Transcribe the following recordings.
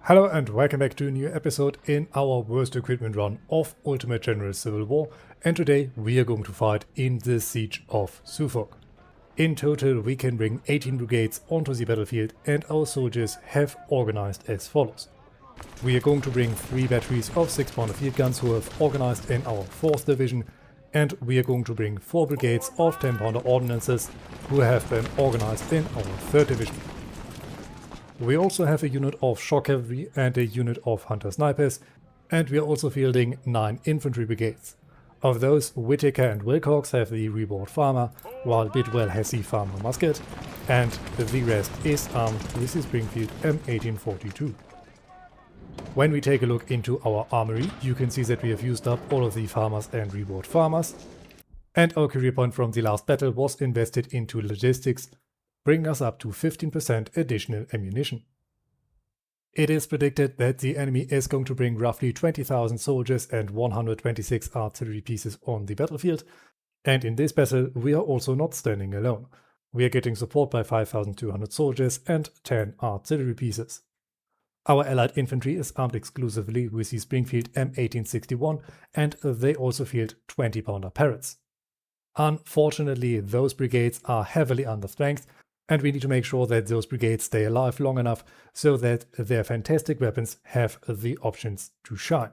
Hello and welcome back to a new episode in our worst equipment run of Ultimate General Civil War, and today we are going to fight in the Siege of Suffolk. In total we can bring 18 brigades onto the battlefield and our soldiers have organized as follows. We are going to bring 3 batteries of 6-pounder field guns who have organized in our 4th division, and we are going to bring 4 brigades of 10-pounder ordnances who have been organized in our 3rd division. We also have a unit of shock cavalry and a unit of hunter snipers, and we are also fielding 9 infantry brigades. Of those, Whitaker and Wilcox have the reboard farmer, while Bidwell has the farmer musket, and the rest is armed with the Springfield M1842. When we take a look into our armory, you can see that we have used up all of the farmers and reboard farmers, and our career point from the last battle was invested into logistics, bringing us up to 15% additional ammunition. It is predicted that the enemy is going to bring roughly 20,000 soldiers and 126 artillery pieces on the battlefield, and in this battle we are also not standing alone. We are getting support by 5,200 soldiers and 10 artillery pieces. Our allied infantry is armed exclusively with the Springfield M1861, and they also field 20-pounder parrots. Unfortunately, those brigades are heavily understrength, and we need to make sure that those brigades stay alive long enough so that their fantastic weapons have the options to shine.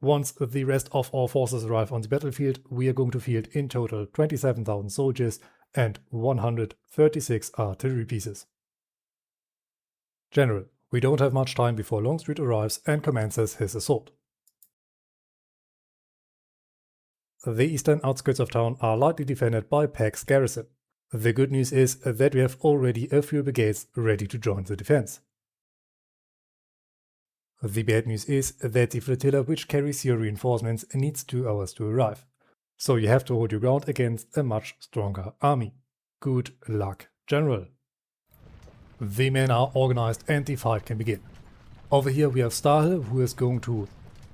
Once the rest of our forces arrive on the battlefield, we are going to field in total 27,000 soldiers and 136 artillery pieces. General, we don't have much time before Longstreet arrives and commences his assault. The eastern outskirts of town are lightly defended by Peck's garrison. The good news is that we have already a few brigades ready to join the defense. The bad news is that the flotilla which carries your reinforcements needs 2 hours to arrive, so you have to hold your ground against a much stronger army. Good luck, General. The men are organized and the fight can begin. Over here we have Starhill, who is going to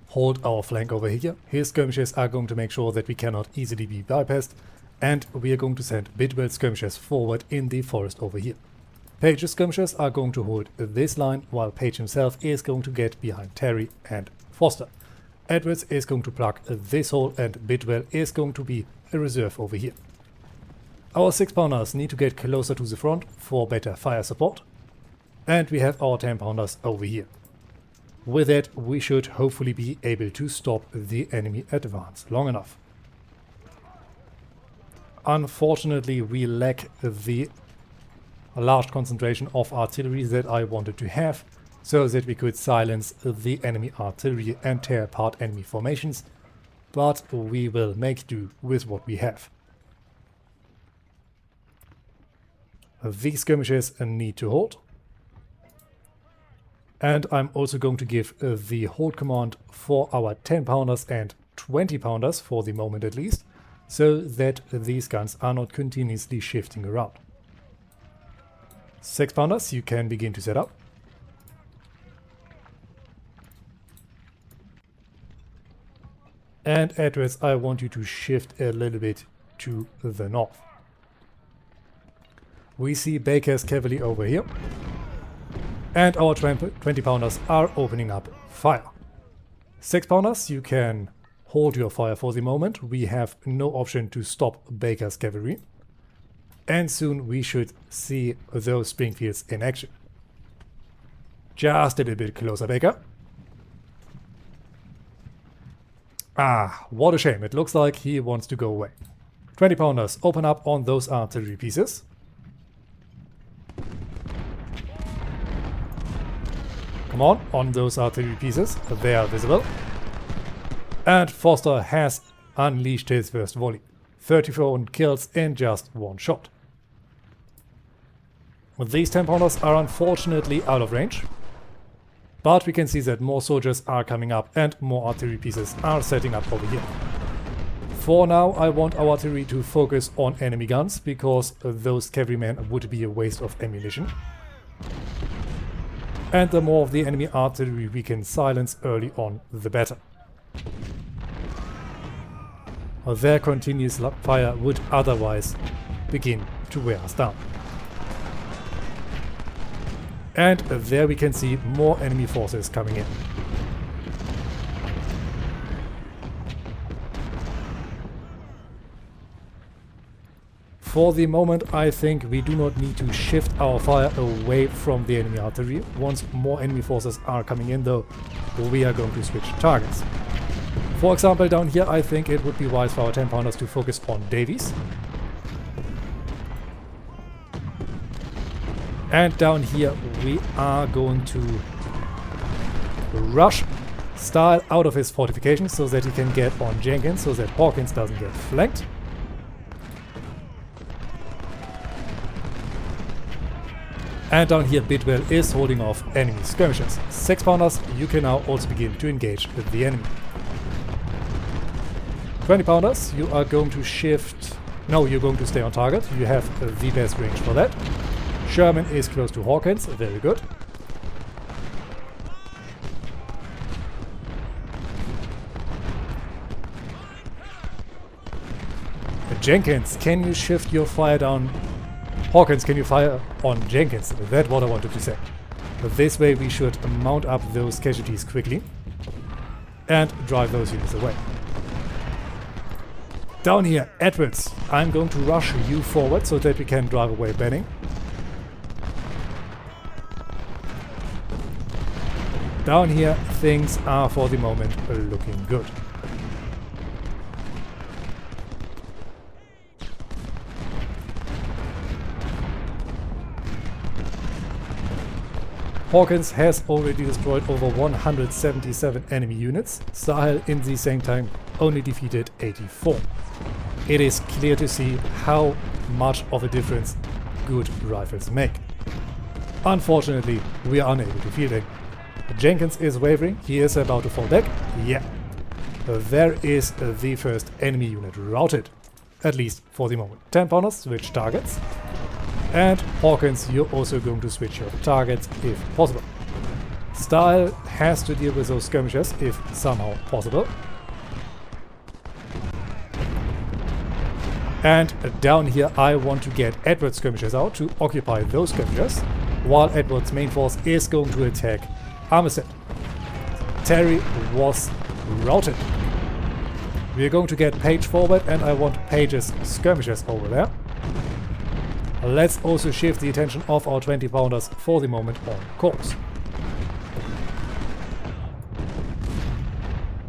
hold our flank over here. His skirmishers are going to make sure that we cannot easily be bypassed, and we are going to send Bidwell skirmishers forward in the forest over here. Page's skirmishers are going to hold this line, while Page himself is going to get behind Terry and Foster. Edwards is going to plug this hole, and Bidwell is going to be a reserve over here. Our 6-pounders need to get closer to the front for better fire support, and we have our 10-pounders over here. With that, we should hopefully be able to stop the enemy advance long enough. Unfortunately, we lack the large concentration of artillery that I wanted to have, so that we could silence the enemy artillery and tear apart enemy formations, but we will make do with what we have. These skirmishers need to hold, and I'm also going to give the hold command for our 10-pounders and 20-pounders for the moment at least, so that these guns are not continuously shifting around. 6-pounders, you can begin to set up. And Edwards, I want you to shift a little bit to the north. We see Baker's cavalry over here, and our 20-pounders are opening up fire. 6-pounders, you can hold your fire for the moment. We have no option to stop Baker's cavalry, and soon we should see those Springfields in action. Just a little bit closer, Baker. Ah, what a shame. It looks like he wants to go away. 20-pounders, open up on those artillery pieces. Come on those artillery pieces. They are visible. And Foster has unleashed his first volley. 34 kills in just 1 shot. These 10-pounders are unfortunately out of range, but we can see that more soldiers are coming up and more artillery pieces are setting up over here. For now, I want our artillery to focus on enemy guns, because those cavalrymen would be a waste of ammunition. And the more of the enemy artillery we can silence early on, the better. Their continuous fire would otherwise begin to wear us down. And there we can see more enemy forces coming in. For the moment, I think we do not need to shift our fire away from the enemy artillery. Once more enemy forces are coming in though, we are going to switch targets. For example, down here I think it would be wise for our 10-pounders to focus on Davies. And down here we are going to rush Stahl out of his fortifications so that he can get on Jenkins, so that Hawkins doesn't get flanked. And down here Bidwell is holding off enemy skirmishers. 6-pounders, you can now also begin to engage with the enemy. 20-pounders, you are going to shift... No, you're going to stay on target. You have the best range for that. Sherman is close to Hawkins, very good. Jenkins, can you shift your fire down? Hawkins, can you fire on Jenkins? That's what I wanted to say. But this way we should mount up those casualties quickly and drive those units away. Down here, Edwards, I'm going to rush you forward so that we can drive away Benning. Down here, things are for the moment looking good. Hawkins has already destroyed over 177 enemy units. Sahel in the same time only defeated 84. It is clear to see how much of a difference good rifles make. Unfortunately, we are unable to field him. Jenkins is wavering, he is about to fall back. Yeah, there is the first enemy unit routed. At least for the moment. 10-pounders switch targets. And Hawkins, you're also going to switch your targets if possible. Stahl has to deal with those skirmishers if somehow possible. And down here I want to get Edward's skirmishers out to occupy those skirmishers, while Edward's main force is going to attack Armistead. Terry was routed. We are going to get Page forward and I want Page's skirmishers over there. Let's also shift the attention of our 20-pounders for the moment on course.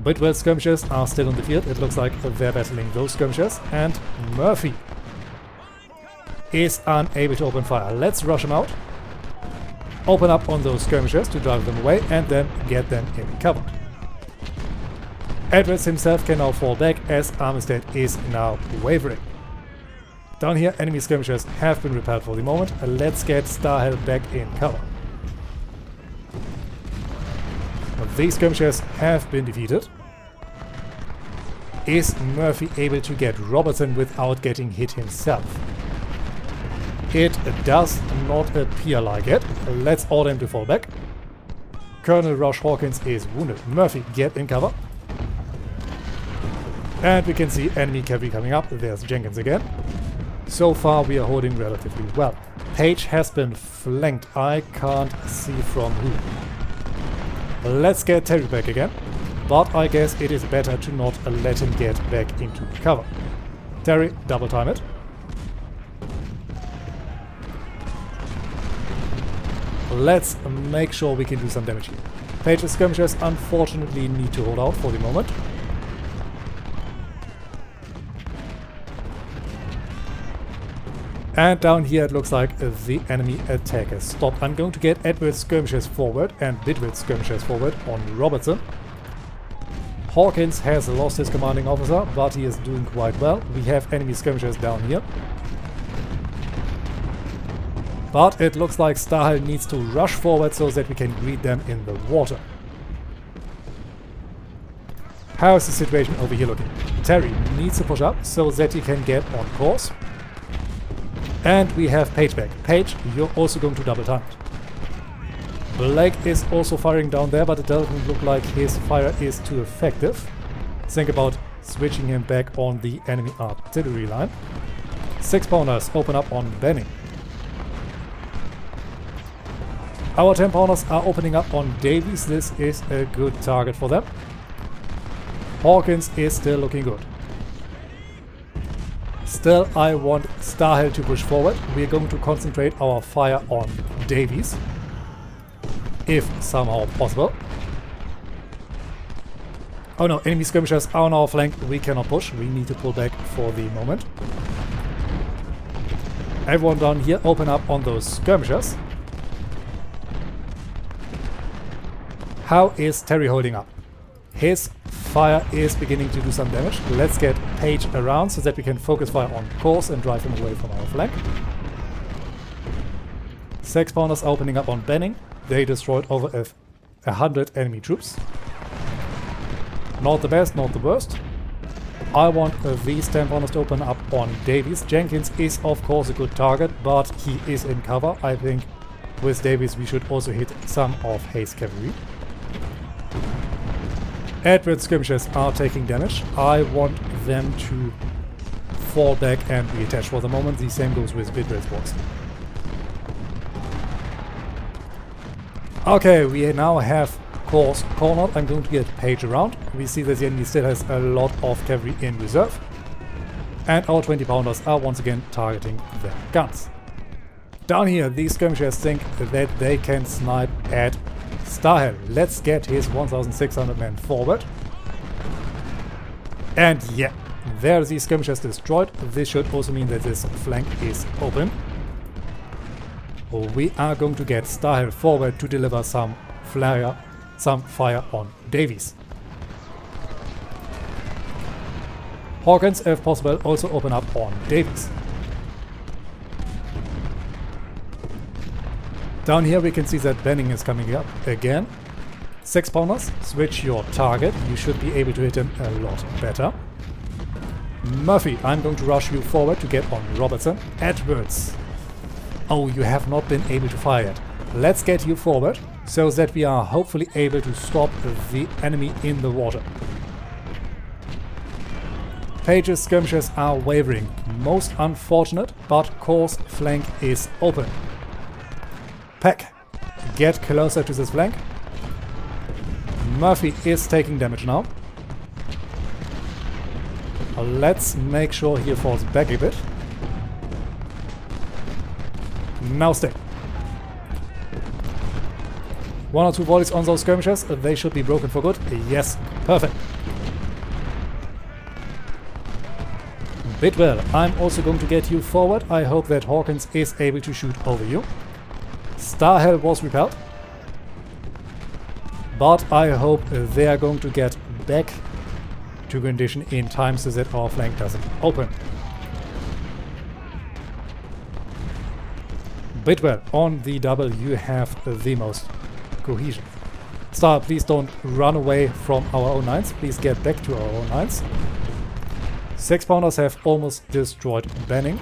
Bidwell's skirmishers are still on the field. It looks like they're battling those skirmishers. And Murphy is unable to open fire. Let's rush him out. Open up on those skirmishers to drive them away and then get them in cover. Edwards himself can now fall back as Armistead is now wavering. Down here, enemy skirmishers have been repelled for the moment. Let's get Starhell back in cover. These skirmishers have been defeated. Is Murphy able to get Robertson without getting hit himself? It does not appear like it. Let's order him to fall back. Colonel Rush Hawkins is wounded. Murphy, get in cover. And we can see enemy cavalry coming up. There's Jenkins again. So far we are holding relatively well. Page has been flanked. I can't see from who. Let's get Terry back again. But I guess it is better to not let him get back into cover. Terry, double time it. Let's make sure we can do some damage here. Page's skirmishers unfortunately need to hold out for the moment. And down here it looks like the enemy attack has stopped. I'm going to get Edward's skirmishers forward and Bidwell's skirmishers forward on Robertson. Hawkins has lost his commanding officer, but he is doing quite well. We have enemy skirmishers down here. But it looks like Starhell needs to rush forward so that we can greet them in the water. How is the situation over here looking? Terry needs to push up so that he can get on course. And we have Page back. Page, you're also going to double time it. Blake is also firing down there, but it doesn't look like his fire is too effective. Think about switching him back on the enemy artillery line. 6-pounders open up on Benning. Our 10 pounders are opening up on Davies. This is a good target for them. Hawkins is still looking good. Still, I want Starhill to push forward. We're going to concentrate our fire on Davies, if somehow possible. Oh no, enemy skirmishers are on our flank. We cannot push. We need to pull back for the moment. Everyone down here, open up on those skirmishers. How is Terry holding up? His fire is beginning to do some damage. Let's get Page around so that we can focus fire on course and drive him away from our flank. 6 pounders opening up on Benning. They destroyed over 100 enemy troops. Not the best, not the worst. I want these 10 pounders to open up on Davies. Jenkins is of course a good target, but he is in cover. I think with Davies we should also hit some of Hayes' cavalry. Edward's skirmishers are taking damage. I want them to fall back and reattach for the moment. The same goes with Bidwell's box. Okay, we now have course cornered. I'm going to get Page around. We see that the enemy still has a lot of cavalry in reserve. And our 20 pounders are once again targeting their guns. Down here, these skirmishers think that they can snipe at Starhill. Let's get his 1,600 men forward. And yeah, there the skirmishers destroyed. This should also mean that this flank is open. We are going to get Starhill forward to deliver some fire on Davies. Hawkins, if possible, also open up on Davies. Down here we can see that Benning is coming up again. 6 pounders, switch your target. You should be able to hit him a lot better. Murphy, I'm going to rush you forward to get on Robertson. Edwards. Oh, you have not been able to fire yet. Let's get you forward so that we are hopefully able to stop the enemy in the water. Page's skirmishers are wavering. Most unfortunate, but course flank is open. Peck, get closer to this flank. Murphy is taking damage now. Let's make sure he falls back a bit. Now stay. 1 or 2 volleys on those skirmishers. They should be broken for good. Yes, perfect. Bidwell, I'm also going to get you forward. I hope that Hawkins is able to shoot over you. Starhill was repelled. But I hope they are going to get back to condition in time so that our flank doesn't open. Bidwell, on the double you have the most cohesion. Star, please don't run away from our own lines. Please get back to our own lines. 6 pounders have almost destroyed Benning.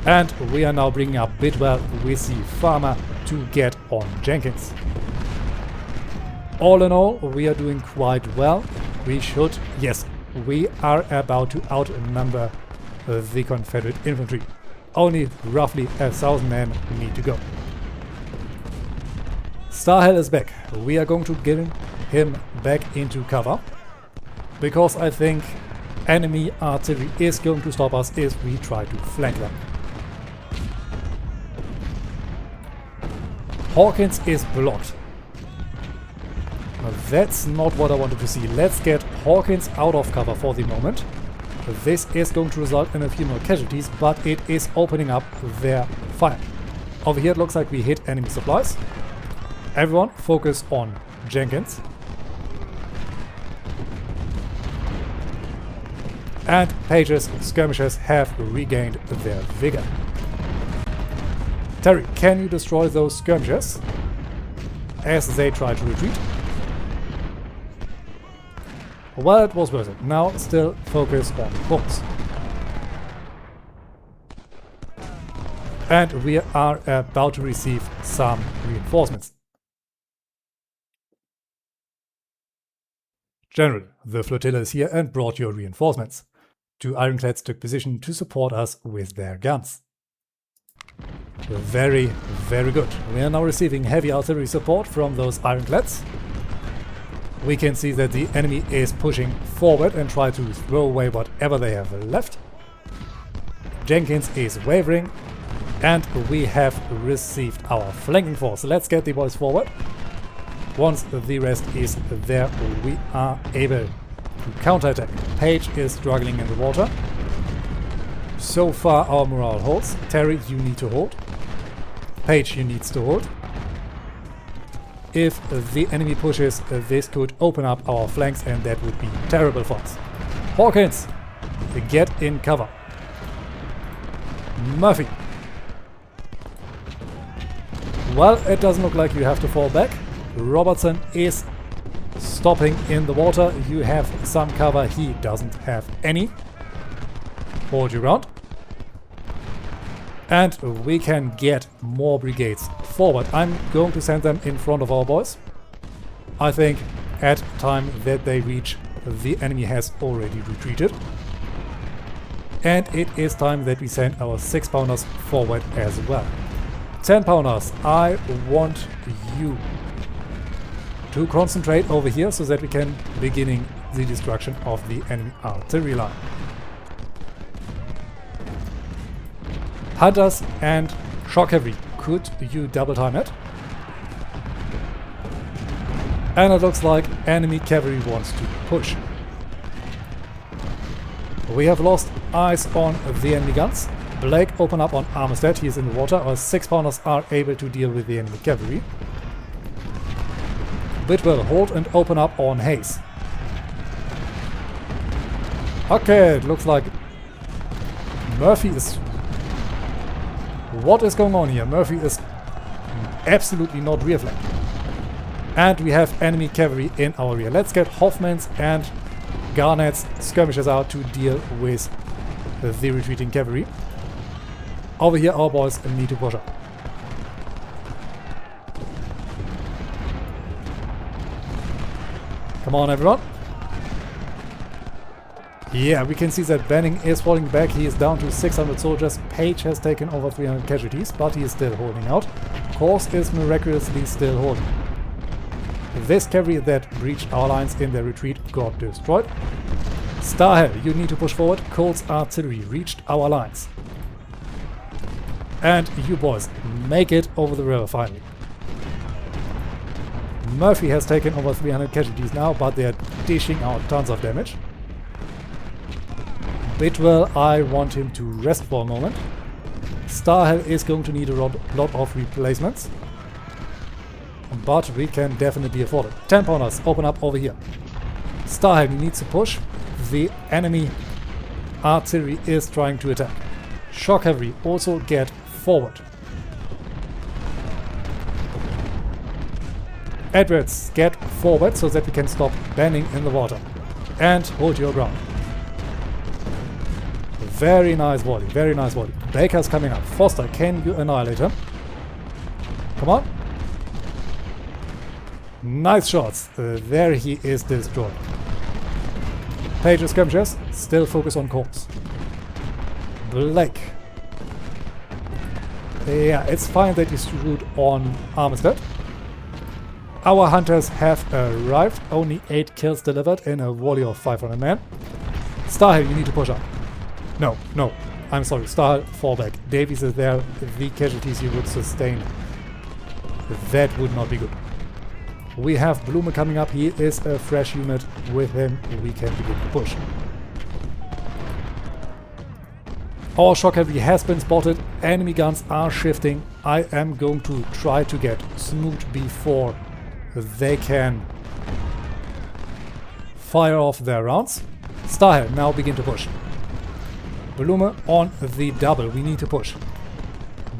And we are now bringing up Bidwell with the farmer to get on Jenkins. All in all, we are doing quite well. We should, yes, we are about to outnumber the Confederate infantry. Only roughly 1,000 men need to go. Starhill is back. We are going to get him back into cover, because I think enemy artillery is going to stop us if we try to flank them. Hawkins is blocked. That's not what I wanted to see. Let's get Hawkins out of cover for the moment. This is going to result in a few more casualties, but it is opening up their fire. Over here it looks like we hit enemy supplies. Everyone focus on Jenkins. And Page's skirmishers have regained their vigor. Terry, can you destroy those skirmishers as they try to retreat? Well, it was worth it. Now still focus on course. And we are about to receive some reinforcements. General, the flotilla is here and brought your reinforcements. Two ironclads took position to support us with their guns. Very, very good. We are now receiving heavy artillery support from those ironclads. We can see that the enemy is pushing forward and try to throw away whatever they have left. Jenkins is wavering, and we have received our flanking force. Let's get the boys forward. Once the rest is there, we are able to counterattack. Page is struggling in the water. So far our morale holds. Terry, you need to hold. Page, you needs to hold. If the enemy pushes, this could open up our flanks, and that would be terrible for us. Hawkins, get in cover. Murphy. Well, it doesn't look like you have to fall back. Robertson is stopping in the water. You have some cover. He doesn't have any. Hold your ground. And we can get more brigades forward. I'm going to send them in front of our boys. I think at time that they reach, the enemy has already retreated. And it is time that we send our 6-pounders forward as well. 10-pounders, I want you to concentrate over here so that we can beginning the destruction of the enemy artillery line. Hunters and shock cavalry, could you double time it? And it looks like enemy cavalry wants to push. We have lost eyes on the enemy guns. Blake, open up on Armistead, he is in the water. Our 6-pounders are able to deal with the enemy cavalry. Bidwell, hold and open up on Hayes. Okay, it looks like Murphy is... What is going on here? Murphy is absolutely not rear flank. And we have enemy cavalry in our rear. Let's get Hoffman's and Garnett's skirmishers out to deal with the retreating cavalry. Over here our boys need to push up. Come on everyone. Yeah, we can see that Benning is falling back. He is down to 600 soldiers. Page has taken over 300 casualties, but he is still holding out. Corse is miraculously still holding. This cavalry that breached our lines in their retreat got destroyed. Starhell, you need to push forward. Cole's artillery reached our lines. And you boys make it over the river finally. Murphy has taken over 300 casualties now, but they're dishing out tons of damage. Bidwell, I want him to rest for a moment. Starhell is going to need a lot of replacements. But we can definitely afford it. 10-pounders, open up over here. Starhell needs to push. The enemy artillery is trying to attack. Shock cavalry, also get forward. Edwards, get forward so that we can stop Benning in the water. And hold your ground. Very nice volley, very nice volley. Baker's coming up. Foster, can you annihilate him? Come on. Nice shots. There he is destroyed. Page's skirmishers still focus on Corps. Blake. Yeah, it's fine that you shoot on Armistead. Our hunters have arrived. Only 8 kills delivered in a volley of 500 men. Starhill, you need to push up. No, no. I'm sorry. Starhill, fall back. Davies is there. The casualties you would sustain. That would not be good. We have Blume coming up. He is a fresh unit. With him, we can begin to push. Our shock cavalry has been spotted. Enemy guns are shifting. I am going to try to get Smoot before they can fire off their rounds. Starhill, now begin to push. Blume on the double. We need to push.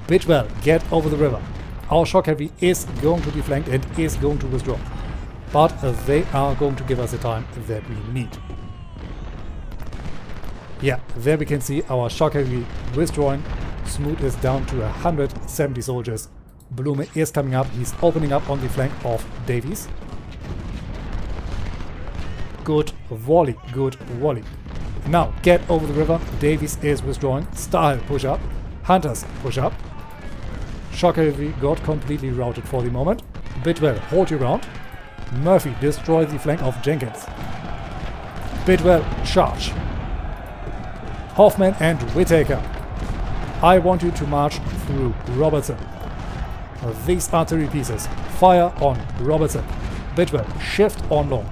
Bidwell, get over the river. Our shock cavalry is going to be flanked and is going to withdraw. But they are going to give us the time that we need. Yeah, there we can see our shock cavalry withdrawing. Smoot is down to 170 soldiers. Blume is coming up. He's opening up on the flank of Davies. Good volley, good volley. Now get over the river. Davies is withdrawing. Style push up. Hunters push up. Shock Cavalry got completely routed for the moment. Bidwell, hold your ground. Murphy, destroy the flank of Jenkins. Bidwell, charge. Hoffman and Whittaker, I want you to march through Robertson. These artillery pieces, fire on Robertson. Bidwell, shift on long.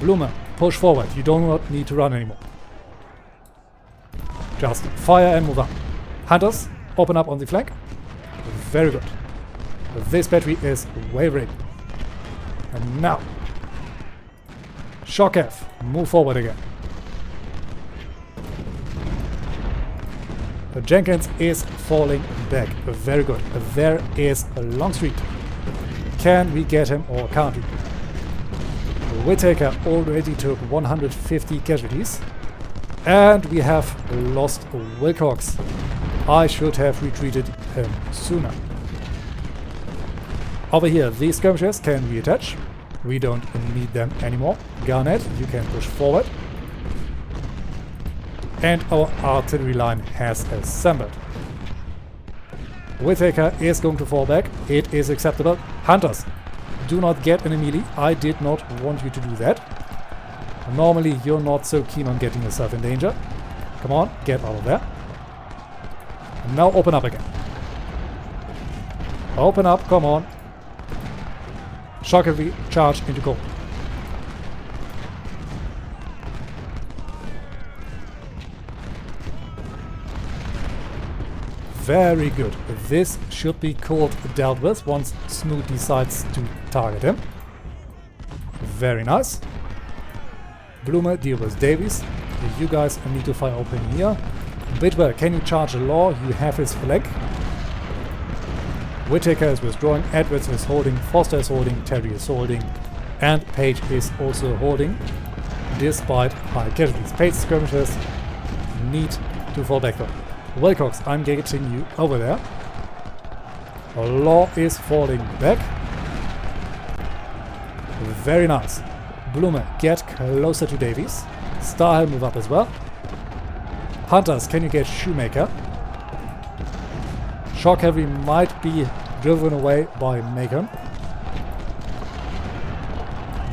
Blumer, push forward. You do not need to run anymore. Just fire and move up. Hunters, open up on the flank. Very good. This battery is wavering. And now, Shokev, move forward again. Jenkins is falling back. Very good. There is a Longstreet. Can we get him or can't we? Whittaker already took 150 casualties. And we have lost Wilcox. I should have retreated him sooner. Over here, these skirmishers can reattach. We don't need them anymore. Garnett, you can push forward. And our artillery line has assembled. Whittaker is going to fall back. It is acceptable. Hunters, do not get in a melee. I did not want you to do that. Normally, you're not so keen on getting yourself in danger. Come on, get out of there. And now open up again. Open up, come on. Shock Cavalry, charge into goal. Very good. This should be called dealt with once Smoot decides to target him. Very nice. Blumer, deal with Davies. You guys need to fire open here. Bidwell, can you charge a law? You have his flank. Whittaker is withdrawing. Edwards is holding. Foster is holding. Terry is holding. And Page is also holding, despite high casualties. Page skirmishers need to fall back though. Wilcox, I'm getting you over there. Law is falling back. Very nice. Blumer, get closer to Davies. Starhell, move up as well. Hunters, can you get Shoemaker? Shock Cavalry might be driven away by Macon.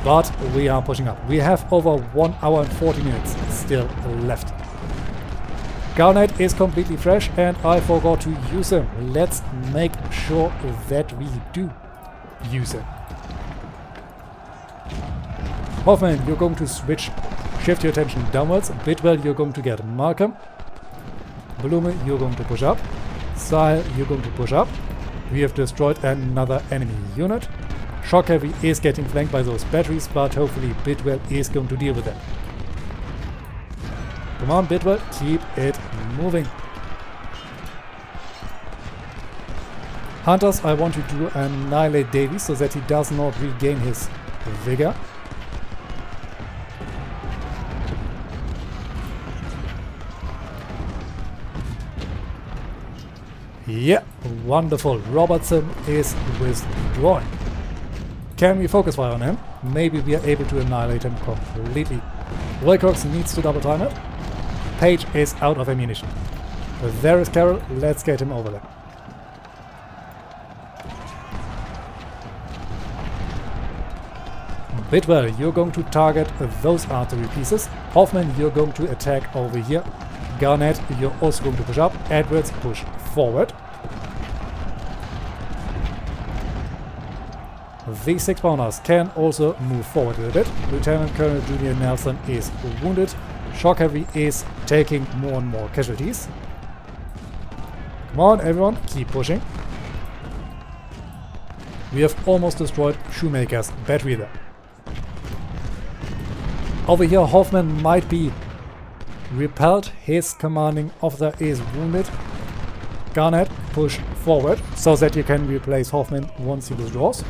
But we are pushing up. We have over 1 hour and 40 minutes still left. Garnet is completely fresh and I forgot to use him. Let's make sure that we do use him. Hoffman, you're going to switch, shift your attention downwards. Bidwell, you're going to get Markham. Blume, you're going to push up. Sahel, you're going to push up. We have destroyed another enemy unit. Shock Cavalry is getting flanked by those batteries, but hopefully Bidwell is going to deal with them. Come on, Bidwell, keep it moving. Hunters, I want you to annihilate Davies so that he does not regain his vigor. Yeah, wonderful. Robertson is withdrawing. Can we focus fire on him? Maybe we are able to annihilate him completely. Wilcox needs to double time it. Page is out of ammunition. There is Carroll. Let's get him over there. Bidwell, you're going to target those artillery pieces. Hoffman, you're going to attack over here. Garnett, you're also going to push up. Edwards, push forward. The 6-pounders can also move forward a little bit. Lieutenant Colonel Junior Nelson is wounded. Shock Cavalry is taking more and more casualties. Come on, everyone, keep pushing. We have almost destroyed Shoemaker's battery there. Over here, Hoffman might be repelled. His commanding officer is wounded. Garnett, push forward so that you can replace Hoffman once he withdraws.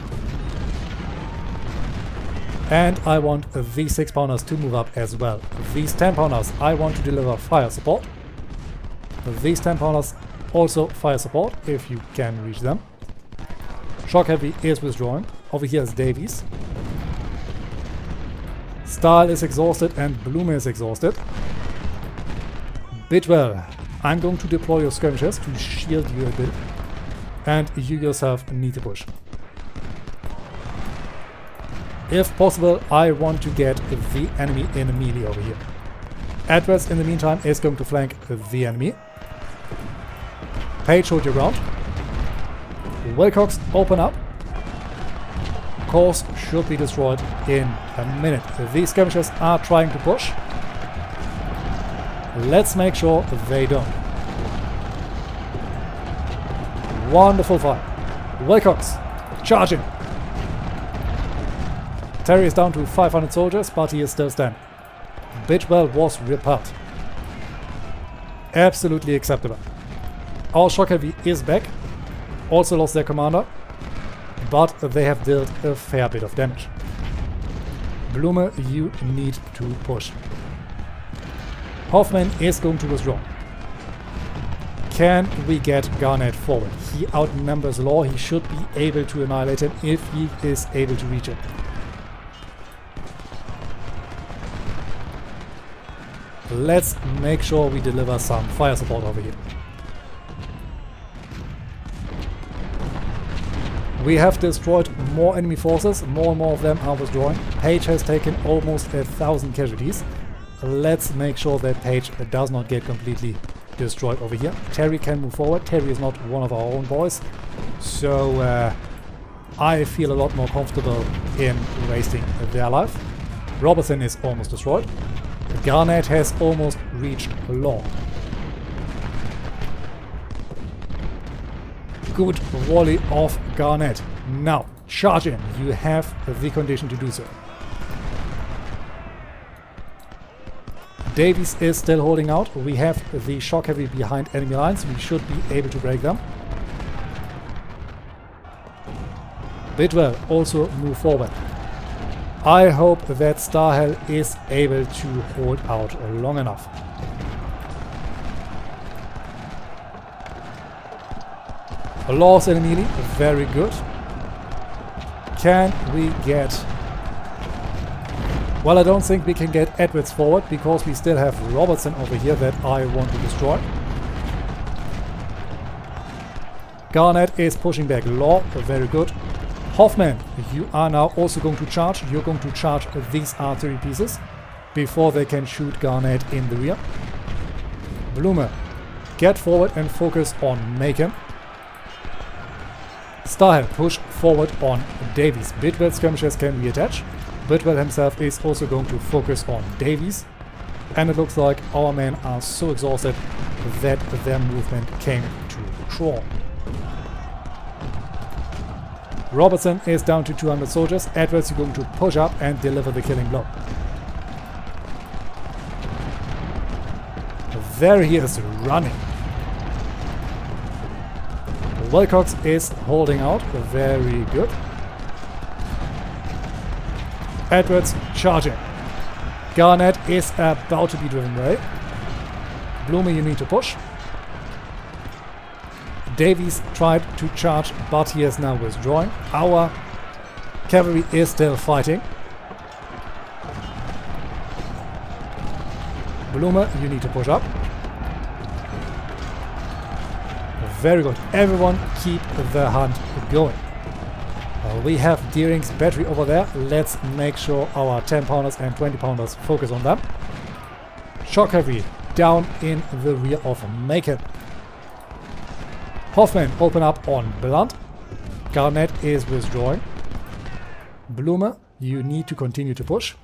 And I want these 6-pounders to move up as well. These 10-pounders, I want to deliver fire support. These 10-pounders also fire support if you can reach them. Shock Cavalry is withdrawing. Over here is Davies. Stahl is exhausted and Blume is exhausted. Bidwell, I'm going to deploy your skirmishers to shield you a bit. And you yourself need to push. If possible, I want to get the enemy in a melee over here. Edwards, in the meantime, is going to flank the enemy. Page, hold your ground. Wilcox, open up. Course should be destroyed in a minute. These skirmishers are trying to push. Let's make sure they don't. Wonderful fight. Wilcox, charging. Terry is down to 500 soldiers, but he is still standing. Bidwell was repelled. Absolutely acceptable. Our shock heavy is back. Also lost their commander, but they have dealt a fair bit of damage. Blume, you need to push. Hoffman is going to withdraw. Can we get Garnett forward? He outnumbers Law. He should be able to annihilate him if he is able to reach him. Let's make sure we deliver some fire support over here. We have destroyed more enemy forces. More and more of them are withdrawing. Page has taken almost 1,000 casualties. Let's make sure that Page does not get completely destroyed over here. Terry can move forward. Terry is not one of our own boys. So I feel a lot more comfortable in wasting their life. Robertson is almost destroyed. Garnett has almost reached Law. Good volley of Garnett. Now, charge in. You have the condition to do so. Davies is still holding out. We have the shock heavy behind enemy lines. We should be able to break them. Bidwell also move forward. I hope that Starhell is able to hold out long enough. Laws in melee, very good. Can we get... Well, I don't think we can get Edwards forward because we still have Robertson over here that I want to destroy. Garnett is pushing back Law, very good. Hoffman, you are now also going to charge. You're going to charge these artillery pieces before they can shoot Garnett in the rear. Blume, get forward and focus on Macon. Starhell, push forward on Davies. Bidwell skirmishers can reattach. Bidwell himself is also going to focus on Davies. And it looks like our men are so exhausted that their movement came to crawl. Robertson is down to 200 soldiers. Edwards is going to push up and deliver the killing blow. There he is running. Wilcox is holding out. Very good. Edwards charging. Garnett is about to be driven away. Blume, you need to push. Davies tried to charge, but he is now withdrawing. Our cavalry is still fighting. Blume, you need to push up. Very good. Everyone keep the hunt going. We have Deering's battery over there. Let's make sure our 10-pounders and 20-pounders focus on them. Shock heavy down in the rear of Macon. Hoffman, open up on Blunt. Garnett is withdrawing. Blume, you need to continue to push.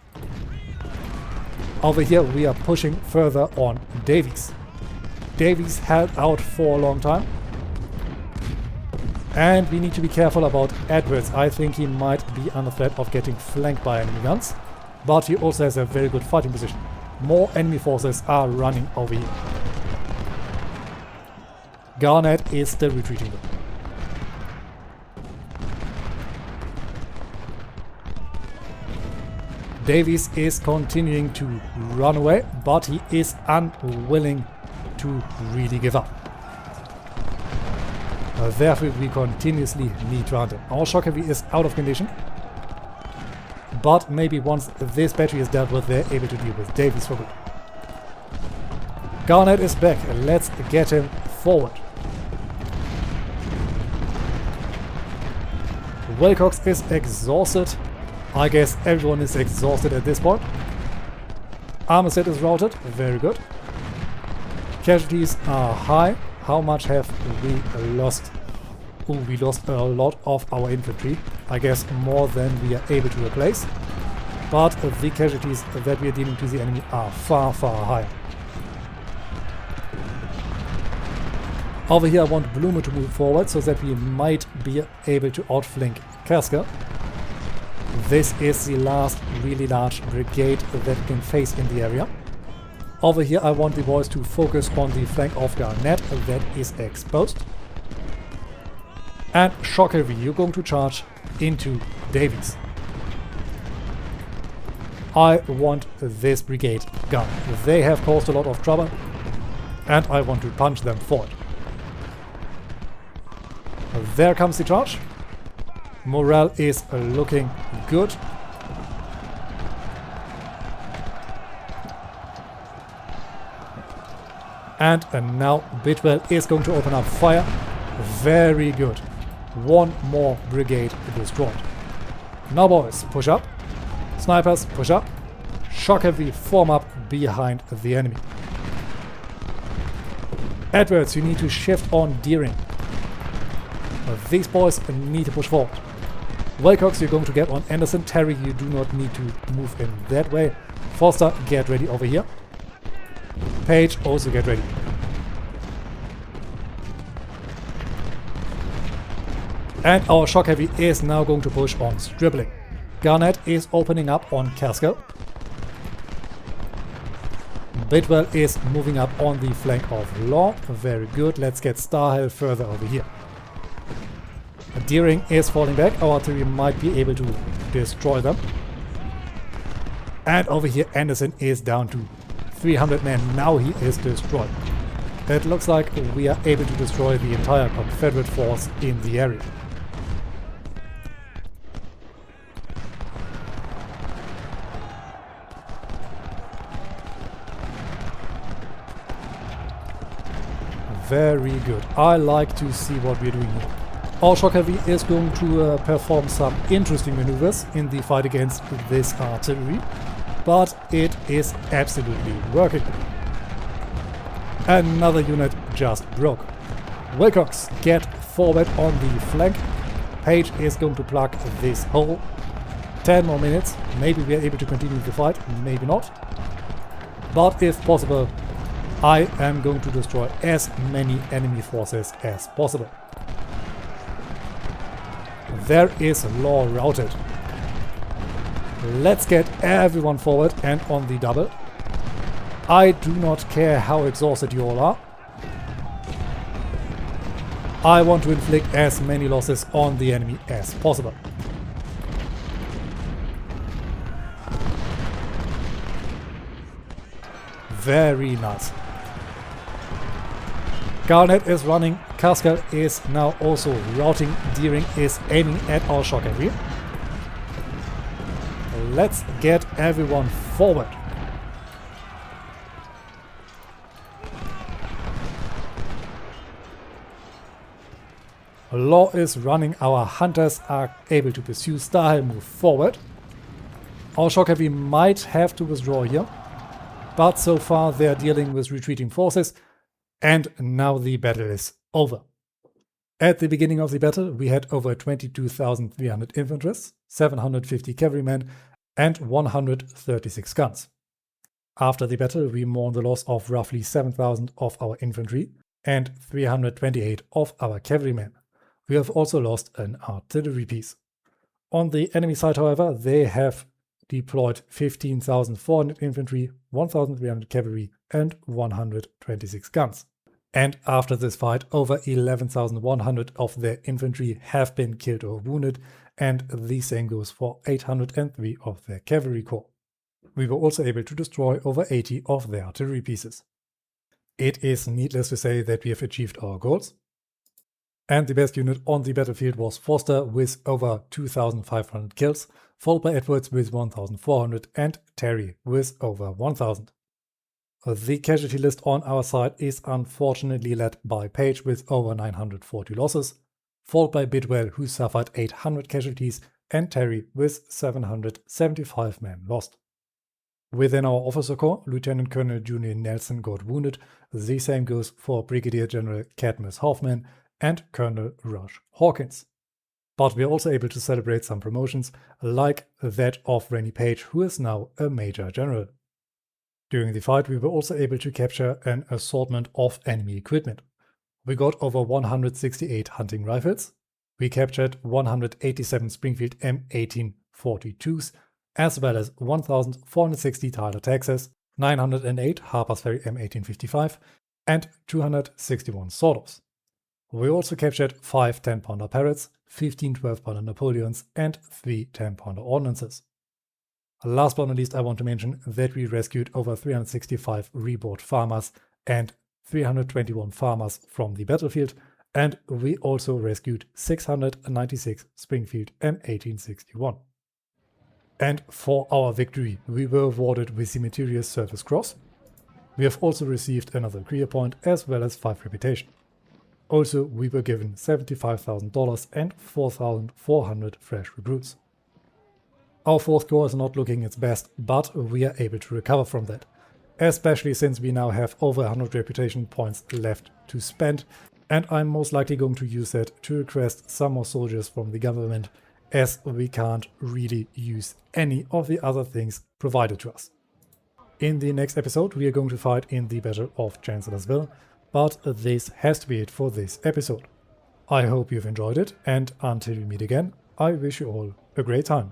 Over here we are pushing further on Davies. Davies held out for a long time. And we need to be careful about Edwards. I think he might be under threat of getting flanked by enemy guns. But he also has a very good fighting position. More enemy forces are running over here. Garnett is still retreating though. Davies is continuing to run away, but he is unwilling to really give up. Therefore we continuously need to hunt him. Our shock heavy is out of condition. but maybe once this battery is dealt with, they're able to deal with Davies for good. Garnet is back. Let's get him forward. Wilcox is exhausted. I guess everyone is exhausted at this point. Armistead is routed. Very good. Casualties are high. How much have we lost? Oh, we lost a lot of our infantry. I guess more than we are able to replace. But the casualties that we are dealing to the enemy are far, far higher. Over here I want Blume to move forward so that we might be able to outflank Kasker. This is the last really large brigade that we can face in the area. Over here I want the boys to focus on the flank of Garnet that is exposed. And Shock Heavy, you're going to charge into Davies. I want this brigade gone. They have caused a lot of trouble and I want to punch them forward. There comes the charge. Morale is looking good. And now Bidwell is going to open up fire. Very good. One more brigade destroyed. Now boys, push up. Snipers, push up. Shock Heavy, form up behind the enemy. Edwards, you need to shift on Deering. These boys need to push forward. Wilcox, you're going to get on Anderson. Terry, you do not need to move in that way. Foster, get ready over here. Page, also get ready. And our Shock Heavy is now going to push on Stribling. Garnet is opening up on Kasker. Bidwell is moving up on the flank of Law. Very good. Let's get Starhell further over here. Deering is falling back. Our artillery might be able to destroy them. And over here Anderson is down to 300 men. Now he is destroyed. It looks like we are able to destroy the entire Confederate force in the area. Very good. I like to see what we're doing here. Our Shock Heavy is going to perform some interesting maneuvers in the fight against this artillery, but it is absolutely working. Another unit just broke. Wilcox, get forward on the flank. Page is going to plug this hole. 10 more minutes. Maybe we are able to continue the fight, maybe not. But if possible, I am going to destroy as many enemy forces as possible. There is Law routed. Let's get everyone forward and on the double. I do not care how exhausted you all are. I want to inflict as many losses on the enemy as possible. Very nice. Garnet is running. Kasker is now also routing. Deering is aiming at our Shock Heavy. Let's get everyone forward. Law is running. Our hunters are able to pursue. Starhell move forward. Our Shock Heavy might have to withdraw here, but so far they are dealing with retreating forces, and now the battle is over. At the beginning of the battle we had over 22,300 infantry, 750 cavalrymen and 136 guns. After the battle we mourn the loss of roughly 7,000 of our infantry and 328 of our cavalrymen. We have also lost an artillery piece. On the enemy side, however, they have deployed 15,400 infantry, 1,300 cavalry and 126 guns. And after this fight, over 11,100 of their infantry have been killed or wounded, and the same goes for 803 of their cavalry corps. We were also able to destroy over 80 of their artillery pieces. It is needless to say that we have achieved our goals. And the best unit on the battlefield was Foster with over 2,500 kills, followed by Edwards with 1,400 and Terry with over 1,000. The casualty list on our side is unfortunately led by Page with over 940 losses, followed by Bidwell who suffered 800 casualties and Terry with 775 men lost. Within our officer corps, Lieutenant Colonel Junior Nelson got wounded. The same goes for Brigadier General Cadmus Hoffman and Colonel Rush Hawkins. But we are also able to celebrate some promotions, like that of Rennie Page, who is now a Major General. During the fight, we were also able to capture an assortment of enemy equipment. We got over 168 hunting rifles, we captured 187 Springfield M1842s, as well as 1,460 Tyler Texas, 908 Harper's Ferry M1855, and 261 sawed-offs. We also captured 5 10-pounder Parrots, 15 12-pounder Napoleons, and 3 10-pounder ordnances. Last but not least, I want to mention that we rescued over 365 reborn farmers and 321 farmers from the battlefield, and we also rescued 696 Springfield M1861. And for our victory, we were awarded with the Meritorious Service Cross. We have also received another career point as well as 5 reputation. Also, we were given $75,000 and 4,400 fresh recruits. Our 4th Corps is not looking its best, but we are able to recover from that. Especially since we now have over 100 reputation points left to spend, and I'm most likely going to use that to request some more soldiers from the government, as we can't really use any of the other things provided to us. In the next episode, we are going to fight in the Battle of Chancellorsville, but this has to be it for this episode. I hope you've enjoyed it, and until we meet again, I wish you all a great time.